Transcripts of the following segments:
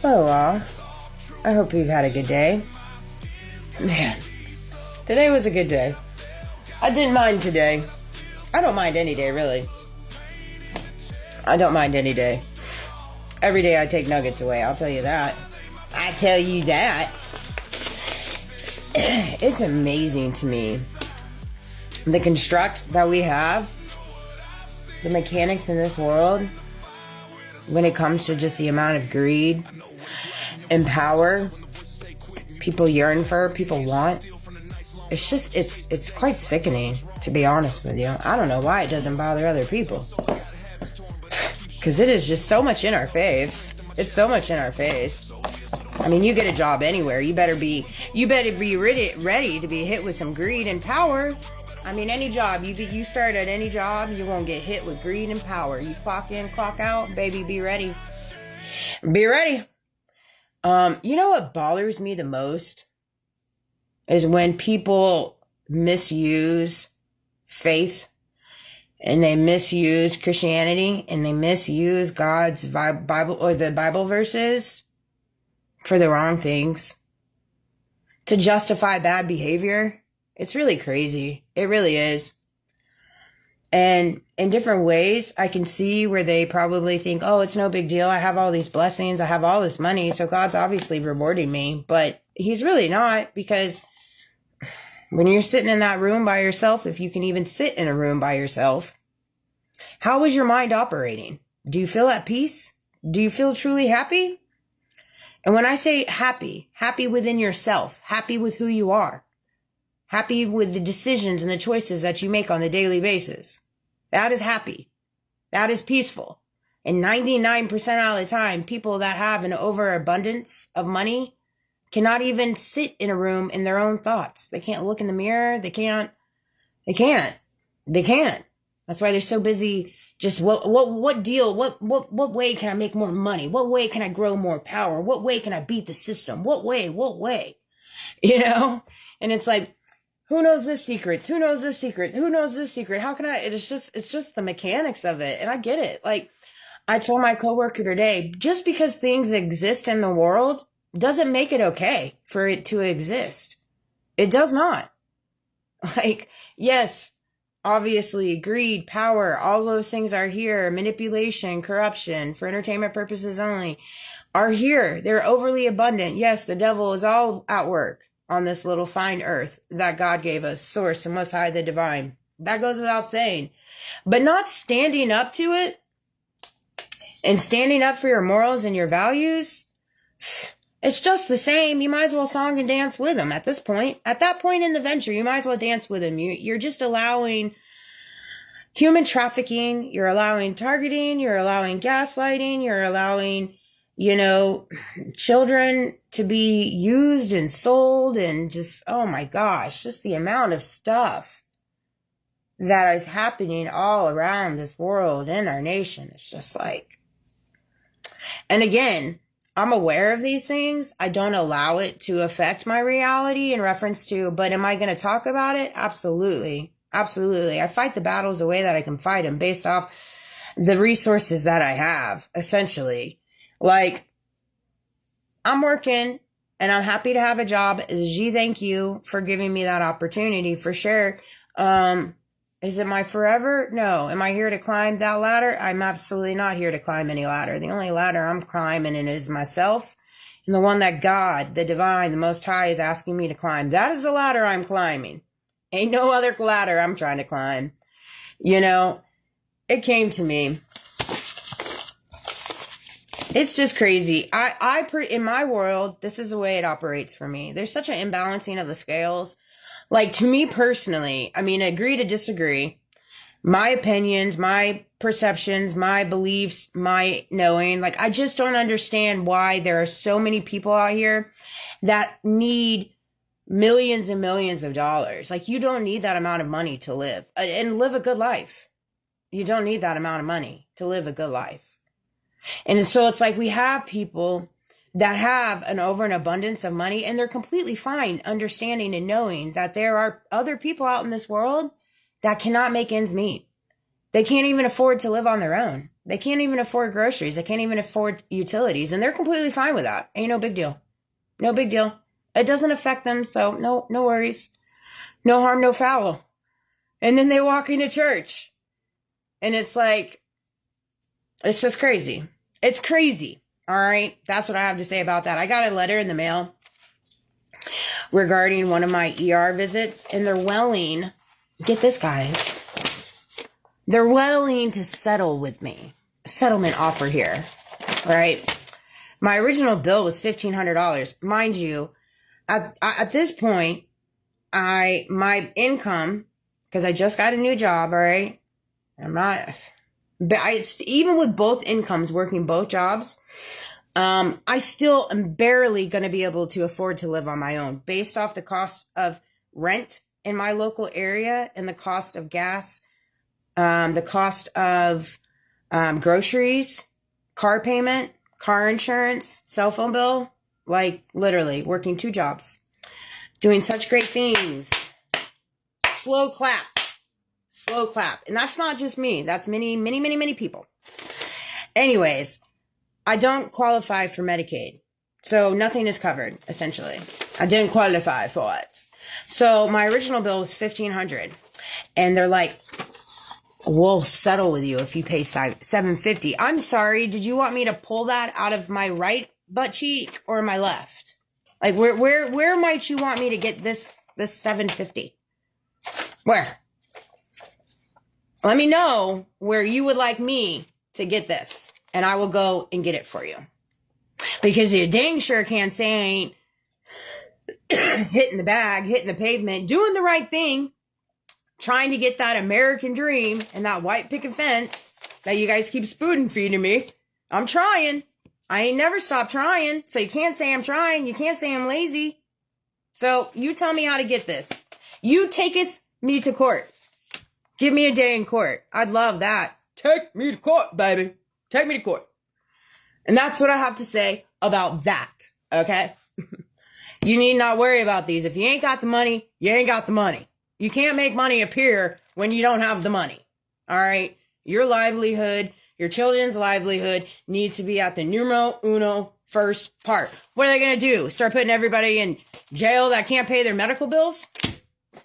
Oh, well, I hope you've had a good day. Man, today was a good day. I didn't mind today. I don't mind any day, really. I don't mind any day. Every day I take nuggets away, I'll tell you that. I tell you that. It's amazing to me. The construct that we have, the mechanics in this world, when it comes to just the amount of greed and power people yearn for, people want, it's quite sickening, to be honest with you. I don't know why it doesn't bother other people. Because it is just so much in our face. It's so much in our face. I mean, you get a job anywhere, you better be ready to be hit with some greed and power. I mean, any job, you start at any job, you're going to get hit with greed and power. You clock in, clock out, baby, be ready. Be ready. You know what bothers me the most is when people misuse faith and they misuse Christianity and they misuse God's Bible or the Bible verses for the wrong things to justify bad behavior. It's really crazy. It really is. And in different ways, I can see where they probably think, oh, it's no big deal. I have all these blessings. I have all this money. So God's obviously rewarding me. But he's really not, because when you're sitting in that room by yourself, if you can even sit in a room by yourself, how is your mind operating? Do you feel at peace? Do you feel truly happy? And when I say happy, happy within yourself, happy with who you are, happy with the decisions and the choices that you make on a daily basis. That is happy. That is peaceful. And 99% of the time, people that have an overabundance of money cannot even sit in a room in their own thoughts. They can't look in the mirror. They can't. That's why they're so busy. Just what deal? What way can I make more money? What way can I grow more power? What way can I beat the system? What way? You know? And it's like, who knows this secret? Who knows this secret? Who knows this secret? How can I? It's just the mechanics of it. And I get it. Like, I told my coworker today, just because things exist in the world doesn't make it okay for it to exist. It does not. Like, yes, obviously, greed, power, all those things are here. Manipulation, corruption, for entertainment purposes only, are here. They're overly abundant. Yes, the devil is all at work on this little fine earth that God gave us, source and most high, the divine. That goes without saying. But not standing up to it and standing up for your morals and your values, it's just the same. You might as well song and dance with them at this point. At that point in the venture, you might as well dance with them. You're just allowing human trafficking. You're allowing targeting. You're allowing gaslighting. You're allowing, children to be used and sold, and just, oh my gosh, just the amount of stuff that is happening all around this world and our nation. It's just like, and again, I'm aware of these things. I don't allow it to affect my reality in reference to, but am I going to talk about it? Absolutely. Absolutely. I fight the battles the way that I can fight them based off the resources that I have, essentially. Like, I'm working and I'm happy to have a job. Gee, thank you for giving me that opportunity, for sure. Is it my forever? No. Am I here to climb that ladder? I'm absolutely not here to climb any ladder. The only ladder I'm climbing in is myself, and the one that God, the divine, the most high, is asking me to climb. That is the ladder I'm climbing. Ain't no other ladder I'm trying to climb. It came to me. It's just crazy. In my world, this is the way it operates for me. There's such an imbalancing of the scales. Like, to me personally, I mean, agree to disagree. My opinions, my perceptions, my beliefs, my knowing, like, I just don't understand why there are so many people out here that need millions and millions of dollars. Like, you don't need that amount of money to live and live a good life. You don't need that amount of money to live a good life. And so it's like, we have people that have an abundance of money, and they're completely fine understanding and knowing that there are other people out in this world that cannot make ends meet. They can't even afford to live on their own. They can't even afford groceries. They can't even afford utilities. And they're completely fine with that. Ain't no big deal. No big deal. It doesn't affect them. So no worries. No harm, no foul. And then they walk into church. And it's like, it's just crazy. It's crazy. All right. That's what I have to say about that. I got a letter in the mail regarding one of my ER visits. And they're willing, get this, guys. They're willing to settle with me. A settlement offer here. All right. My original bill was $1,500. Mind you, at this point, my income, because I just got a new job, all right? Even with both incomes, working both jobs, I still am barely going to be able to afford to live on my own based off the cost of rent in my local area and the cost of gas, the cost of groceries, car payment, car insurance, cell phone bill, like literally working 2 jobs, doing such great things. Slow clap. And that's not just me. That's many people. Anyways, I don't qualify for Medicaid. So nothing is covered, essentially. I didn't qualify for it. So my original bill was $1,500. And they're like, we'll settle with you if you pay $750. I'm sorry. Did you want me to pull that out of my right butt cheek or my left? Like where might you want me to get this $750? Where? Let me know where you would like me to get this, and I will go and get it for you. Because you dang sure can't say I ain't hitting the bag, hitting the pavement, doing the right thing, trying to get that American dream and that white picket fence that you guys keep spoon feeding me. I'm trying. I ain't never stopped trying. So you can't say I'm trying. You can't say I'm lazy. So you tell me how to get this. You taketh me to court. Give me a day in court. I'd love that. Take me to court, baby. Take me to court. And that's what I have to say about that. Okay? You need not worry about these. If you ain't got the money, you ain't got the money. You can't make money appear when you don't have the money. All right? Your livelihood, your children's livelihood needs to be at the numero uno first part. What are they going to do? Start putting everybody in jail that can't pay their medical bills?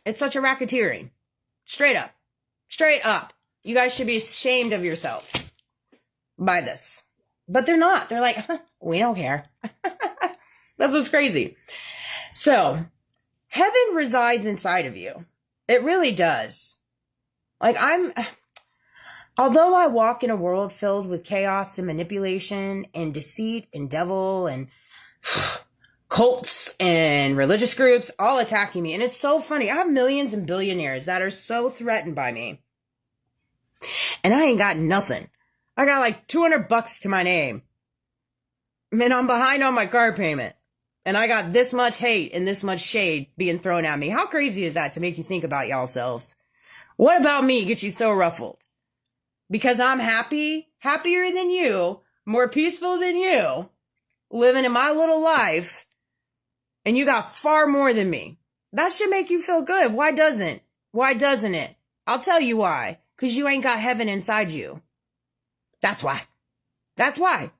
It's such a racketeering. Straight up. Straight up. You guys should be ashamed of yourselves by this. But they're not. They're like, we don't care. That's what's crazy. So, heaven resides inside of you. It really does. Like although I walk in a world filled with chaos and manipulation and deceit and devil and cults and religious groups all attacking me. And it's so funny. I have millions and billionaires that are so threatened by me. And I ain't got nothing. I got like $200 to my name. And I'm behind on my car payment. And I got this much hate and this much shade being thrown at me. How crazy is that to make you think about y'all selves? What about me gets you so ruffled? Because I'm happy, happier than you, more peaceful than you, living in my little life, and you got far more than me. That should make you feel good. Why doesn't? Why doesn't it? I'll tell you why. Because you ain't got heaven inside you. That's why. That's why.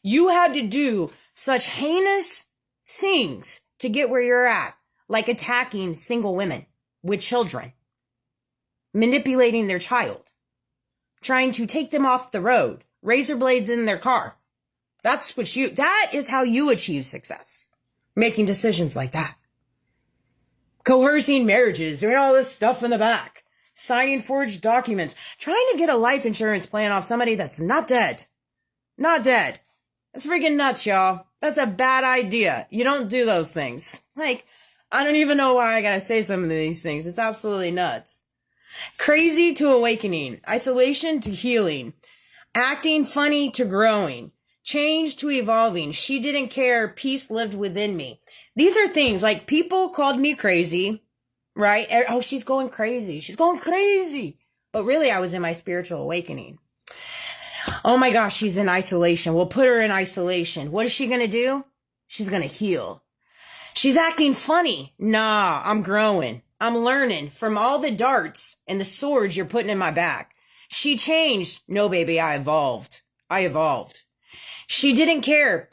You had to do such heinous things to get where you're at, like attacking single women with children, manipulating their child, trying to take them off the road, razor blades in their car. That is how you achieve success. Making decisions like that. Coercing marriages, doing all this stuff in the back. Signing forged documents. Trying to get a life insurance plan off somebody that's not dead. Not dead. That's freaking nuts, y'all. That's a bad idea. You don't do those things. Like, I don't even know why I gotta say some of these things. It's absolutely nuts. Crazy to awakening. Isolation to healing. Acting funny to growing. Change to evolving. She didn't care. Peace lived within me. These are things like people called me crazy, right? Oh, she's going crazy. She's going crazy. But really, I was in my spiritual awakening. Oh my gosh, she's in isolation. We'll put her in isolation. What is she going to do? She's going to heal. She's acting funny. Nah, I'm growing. I'm learning from all the darts and the swords you're putting in my back. She changed. No, baby, I evolved. She didn't care.